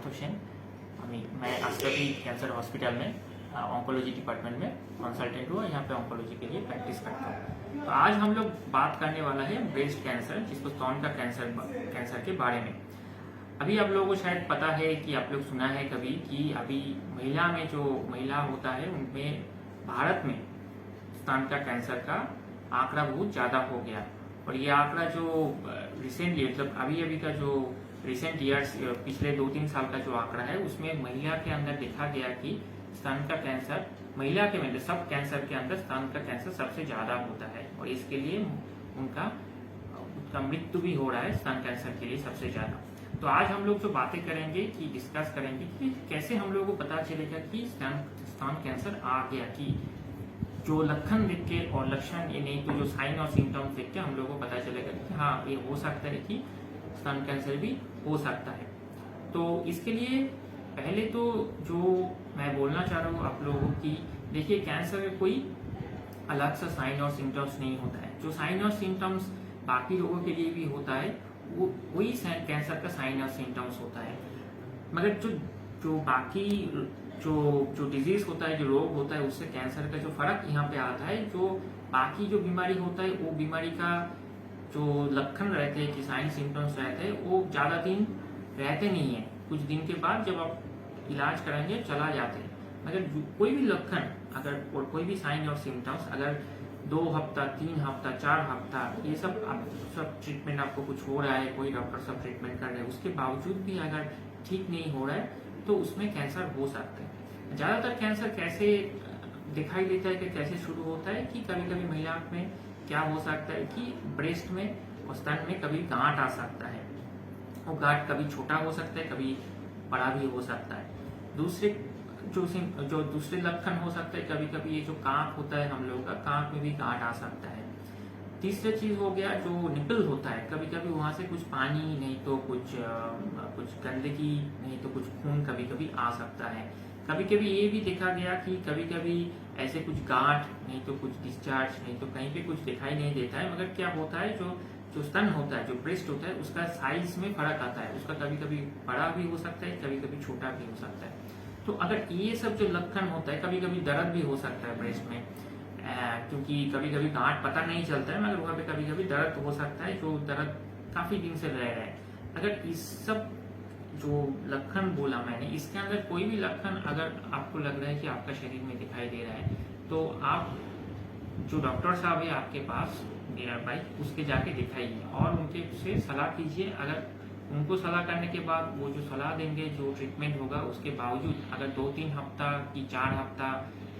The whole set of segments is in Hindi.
पार्थ हुसैन। मैं अशरफी कैंसर हॉस्पिटल में ऑन्कोलॉजी डिपार्टमेंट में कंसल्टेंट हूँ। यहाँ पे ऑन्कोलॉजी के लिए प्रैक्टिस करता हूँ। तो आज हम लोग बात करने वाला है ब्रेस्ट कैंसर, जिसको स्तन का कैंसर के बारे में। अभी आप लोगों को शायद पता है कि आप लोग सुना है कभी कि अभी महिला होता है उनमें भारत में स्तन का कैंसर का आंकड़ा बहुत ज़्यादा हो गया। और ये आंकड़ा जो रिसेंटली मतलब अभी का जो रिसेंट ईयर्स पिछले 2-3 साल का जो आंकड़ा है उसमें महिला के अंदर देखा गया कि स्तन का कैंसर महिला के अंदर सब कैंसर के अंदर स्तन का कैंसर सबसे ज़्यादा होता है। और इसके लिए उनका मृत्यु भी हो रहा है स्तन कैंसर के लिए सबसे ज़्यादा। तो आज हम लोग जो बातें करेंगे कि डिस्कस करेंगे कि कैसे हम लोगों को पता चलेगा कि स्तन कैंसर आ गया, कि जो लक्षण देख के और लक्षण ये नहीं तो जो साइन और सिम्टम्स देख के हम लोगों को पता चलेगा कि हाँ ये हो सकता है कि स्तन कैंसर भी हो सकता है। तो इसके लिए पहले तो जो मैं बोलना चाह रहा हूँ आप लोगों को कि देखिए कैंसर में कोई अलग सा साइन और सिम्टम्स नहीं होता है। जो साइन और सिम्टम्स बाकी लोगों के लिए भी होता है वो वही कैंसर का साइन और सिम्टम्स होता है। मगर जो बाकी जो डिजीज होता है, जो रोग होता है, उससे कैंसर का जो फर्क यहाँ पे आता है, जो बाकी जो बीमारी होता है वो बीमारी का जो लक्षण रहते हैं कि साइन सिम्टम्स रहते हैं वो ज़्यादा दिन रहते नहीं है। कुछ दिन के बाद जब आप इलाज कराएंगे चला जाते हैं। मगर कोई भी लक्षण अगर और कोई भी साइन और सिम्टम्स अगर 2 हफ्ता 3 हफ्ता 4 हफ्ता ये सब ट्रीटमेंट आपको कुछ हो रहा है, कोई डॉक्टर सब ट्रीटमेंट कर रहे हैं, उसके बावजूद भी अगर ठीक नहीं हो रहा है तो उसमें कैंसर हो सकता है। ज़्यादातर कैंसर कैसे दिखाई देता है कि कैसे शुरू होता है कि कभी कभी महिला में क्या हो सकता है कि ब्रेस्ट में और स्तन में कभी गांठ आ सकता है। वो गांठ कभी छोटा हो सकता है, कभी बड़ा भी हो सकता है। दूसरे लक्षण हो सकते हैं, कभी कभी ये जो कांख होता है हम लोगों का, कांख में भी गांठ आ सकता है। तीसरा चीज हो गया जो निपल होता है, कभी कभी वहां से कुछ पानी नहीं तो कुछ गंदगी नहीं तो कुछ खून कभी कभी आ सकता है। कभी कभी ये भी देखा गया कि कभी कभी ऐसे कुछ गांठ नहीं तो कुछ डिस्चार्ज नहीं तो कहीं पे कुछ दिखाई नहीं देता है। मगर क्या होता है जो स्तन होता है, जो ब्रेस्ट होता है, उसका साइज में फर्क आता है। उसका कभी कभी बड़ा भी हो सकता है, कभी कभी छोटा भी हो सकता है। तो अगर ये सब जो लक्षण होता है, कभी कभी दर्द भी हो सकता है ब्रेस्ट में, क्योंकि कभी कभी गांठ पता नहीं चलता है मगर वहाँ पे कभी कभी दर्द हो सकता है, जो दर्द काफी दिन से रह रहा है। अगर इस सब जो लक्षण बोला मैंने, इसके अंदर कोई भी लक्षण अगर आपको लग रहा है कि आपका शरीर में दिखाई दे रहा है तो आप जो डॉक्टर साहब है आपके पास नियर बाई, उसके जाके दिखाइए और उनके से सलाह कीजिए। अगर उनको सलाह करने के बाद वो जो सलाह देंगे, जो ट्रीटमेंट होगा, उसके बावजूद अगर 2-3 हफ्ता की 4 हफ्ता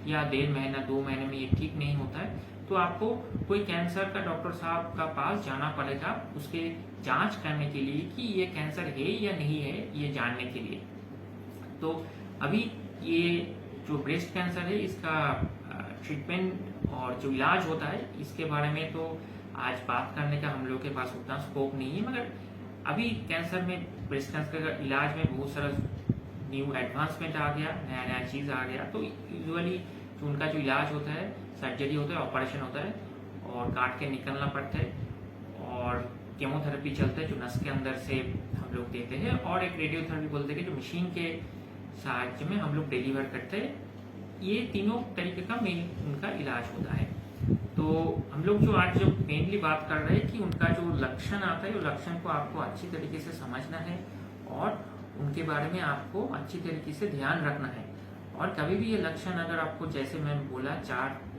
या 1.5 महीना 2 महीने में ये ठीक नहीं होता है तो आपको कोई कैंसर का डॉक्टर साहब का पास जाना पड़ेगा उसके जांच करने के लिए कि ये कैंसर है या नहीं है, ये जानने के लिए। तो अभी ये जो ब्रेस्ट कैंसर है इसका ट्रीटमेंट और जो इलाज होता है इसके बारे में तो आज बात करने का हम लोग के पास उतना स्कोप नहीं है। मगर अभी कैंसर में, ब्रेस्ट कैंसर का इलाज में बहुत सारा न्यू एडवांसमेंट आ गया, नया नया चीज आ गया। तो यूजुअली जो उनका जो इलाज होता है, सर्जरी होता है, ऑपरेशन होता है और काट के निकलना पड़ता है और केमोथेरेपी चलता है जो नस के अंदर से हम लोग देते हैं, और एक रेडियोथेरेपी बोलते हैं जो मशीन के साहाय्य में हम लोग डिलीवर करते हैं। ये तीनों तरीके का मेन उनका इलाज होता है। तो हम लोग जो आज जो मेनली बात कर रहे हैं कि उनका जो लक्षण आता है, वो लक्षण को आपको अच्छी तरीके से समझना है और उनके बारे में आपको अच्छी तरीके से ध्यान रखना है। और कभी भी ये लक्षण अगर आपको, जैसे मैं बोला,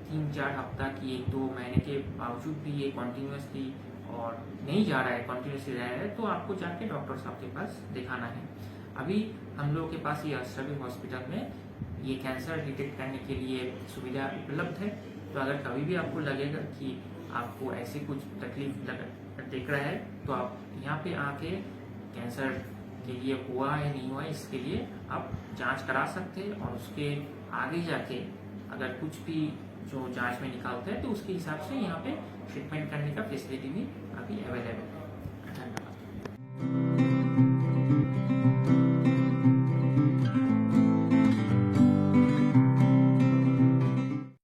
3-4 हफ्ता की 1-2 महीने के बावजूद भी ये कॉन्टिन्यूसली और नहीं जा रहा है, कॉन्टिन्यूसली रह रहा है, तो आपको जाके डॉक्टर साहब के पास दिखाना है। अभी हम लोग के पास ये अशरफी हॉस्पिटल में ये कैंसर डिटेक्ट करने के लिए सुविधा उपलब्ध है। तो अगर कभी भी आपको लगेगा कि आपको ऐसे कुछ तकलीफ दिख रहा है तो आप यहाँ पे आके कैंसर के लिए हुआ है नहीं हुआ इसके लिए आप जांच करा सकते हैं, और उसके आगे जाके अगर कुछ भी जो जांच में निकालता है तो उसके हिसाब से यहाँ पे ट्रीटमेंट करने का फैसिलिटी भी अभी अवेलेबल है।